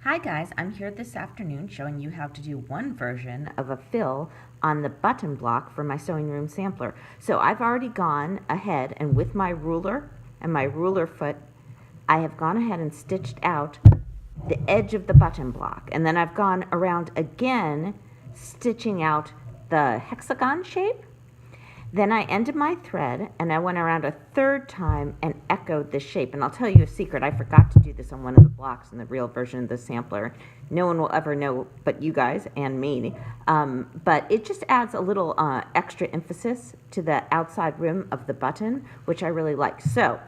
Hi guys, I'm here this afternoon showing you how to do one version of a fill on the button block for my sewing room sampler. So I've already gone ahead and with my ruler and my ruler foot, I have gone ahead and stitched out the edge of the button block. And then I've gone around again, stitching out the hexagon shape. Then I ended my thread and I went around a third time and echoed the shape. And I'll tell you a secret, I forgot to do this on one of the blocks in the real version of the sampler. No one will ever know but you guys and me. But it just adds a little extra emphasis to the outside rim of the button, which I really like. So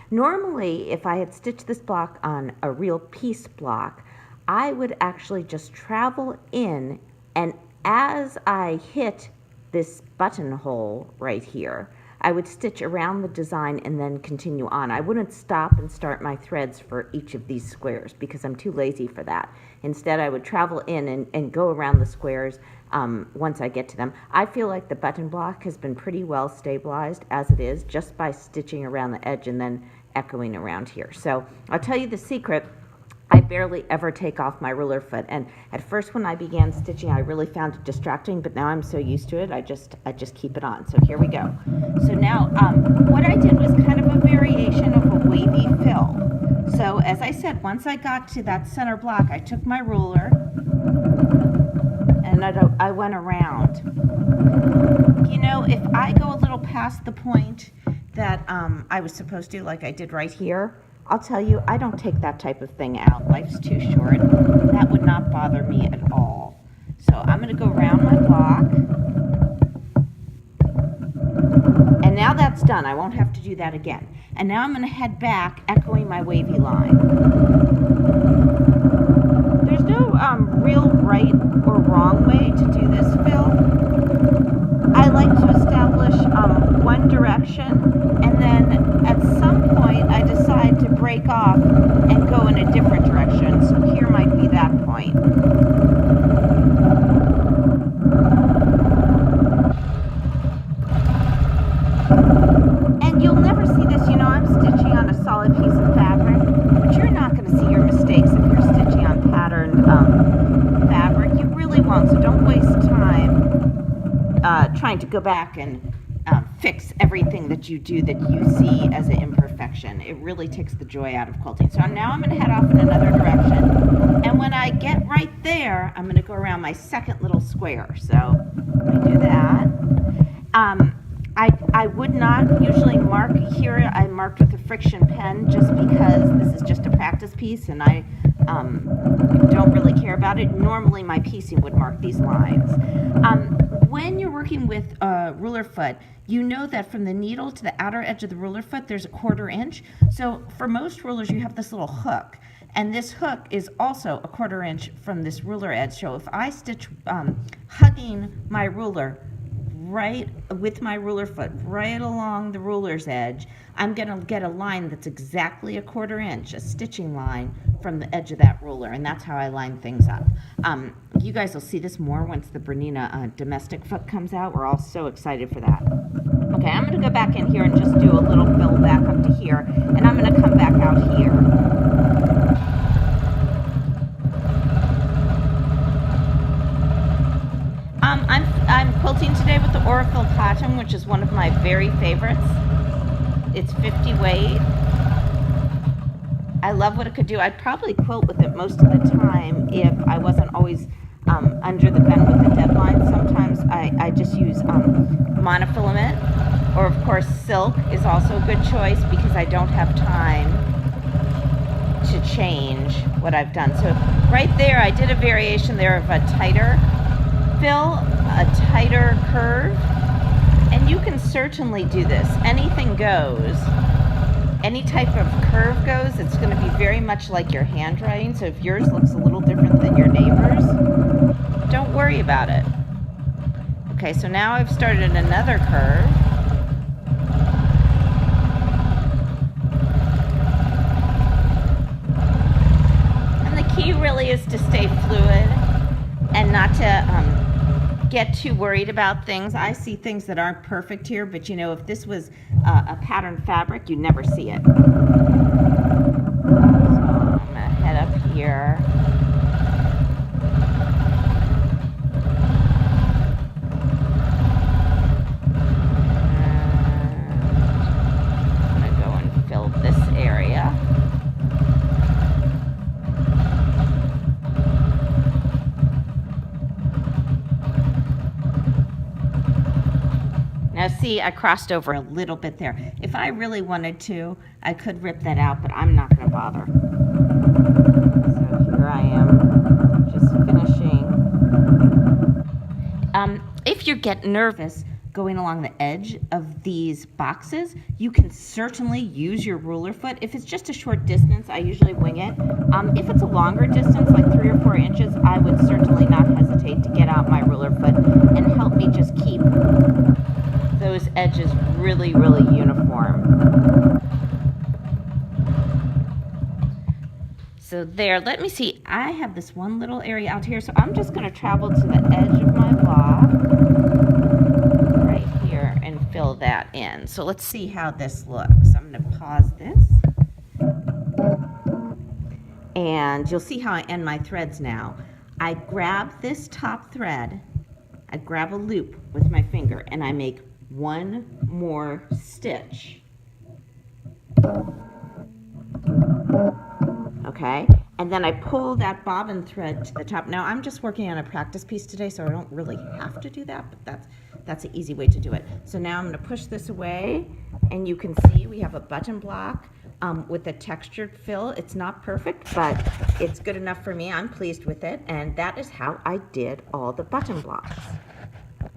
normally if I had stitched this block on a real piece block, I would actually just travel in, and as I hit this buttonhole right here, I would stitch around the design and then continue on. I wouldn't stop and start my threads for each of these squares because I'm too lazy for that. Instead, I would travel in and go around the squares once I get to them. I feel like the button block has been pretty well stabilized as it is, just by stitching around the edge and then echoing around here. So I'll tell you the secret. I barely ever take off my ruler foot, and at first when I began stitching I really found it distracting, but now I'm so used to it I just keep it on. So here we go. So now what I did was kind of a variation of a wavy fill. So as I said, once I got to that center block, I took my ruler and I went around. You know, if I go a little past the point that I was supposed to, like I did right here, I'll tell you, I don't take that type of thing out. Life's too short. That would not bother me at all. So I'm going to go around my block. And now that's done. I won't have to do that again. And now I'm going to head back, echoing my wavy line. There's no real right or wrong way to do this fill. I like to establish one direction, and then at some point I decide to break off and go in a different direction. So here might be that point. And you'll never see this, you know, I'm stitching on a solid piece of fabric, but you're not going to see your mistakes if you're stitching on patterned fabric. You really won't, so don't waste time trying to go back and fix everything that you do that you see as an imperfection. It really takes the joy out of quilting. So now I'm going to head off in another direction, and when I get right there, I'm going to go around my second little square. So let me do that. I would not usually mark here. I marked with a friction pen just because this is just a practice piece and I don't really care about it. Normally my piecing would mark these lines. When you're working with a ruler foot, you know that from the needle to the outer edge of the ruler foot there's a 1/4 inch. So for most rulers you have this little hook, and this hook is also a 1/4 inch from this ruler edge. So if I stitch hugging my ruler right with my ruler foot right along the ruler's edge, I'm going to get a line that's exactly a 1/4 inch, a stitching line from the edge of that ruler, and that's how I line things up. You guys will see this more once the BERNINA domestic foot comes out. We're all so excited for that. Okay, I'm going to go back in here and just do a little fill back up to here, and I'm going to come back out here. I'm quilting today with the Oracle cotton, which is one of my very favorites. It's 50 weight. I love what it could do. I'd probably quilt with it most of the time if I wasn't always under the gun with the deadline. Sometimes I just use monofilament, or of course silk is also a good choice because I don't have time to change what I've done. So right there I did a variation there of a tighter fill, a tighter curve, and you can certainly do this. Anything goes. Any type of curve goes. It's going to be very much like your handwriting, so if yours looks a little different than your neighbor's, don't worry about it. Okay, so now I've started another curve. And the key really is to stay fluid and not to get too worried about things. I see things that aren't perfect here, but you know, if this was a patterned fabric, you'd never see it. So I'm gonna head up here. Now see, I crossed over a little bit there. If I really wanted to, I could rip that out, but I'm not going to bother. So here I am, just finishing. If you get nervous going along the edge of these boxes, you can certainly use your ruler foot. If it's just a short distance, I usually wing it. If it's a longer distance, like 3 or 4 inches, I would certainly not hesitate to get out my ruler foot and help me just keep those edges really, really uniform. So there, let me see, I have this one little area out here, so I'm just going to travel to the edge of my block right here and fill that in. So let's see how this looks. I'm going to pause this. And you'll see how I end my threads now. I grab this top thread, I grab a loop with my finger, and I make one more stitch. Okay, and then I pull that bobbin thread to the top. Now I'm just working on a practice piece today, so I don't really have to do that, but that's an easy way to do it. So now I'm going to push this away, and you can see we have a button block with a textured fill. It's not perfect, but it's good enough for me. I'm pleased with it, and that is how I did all the button blocks.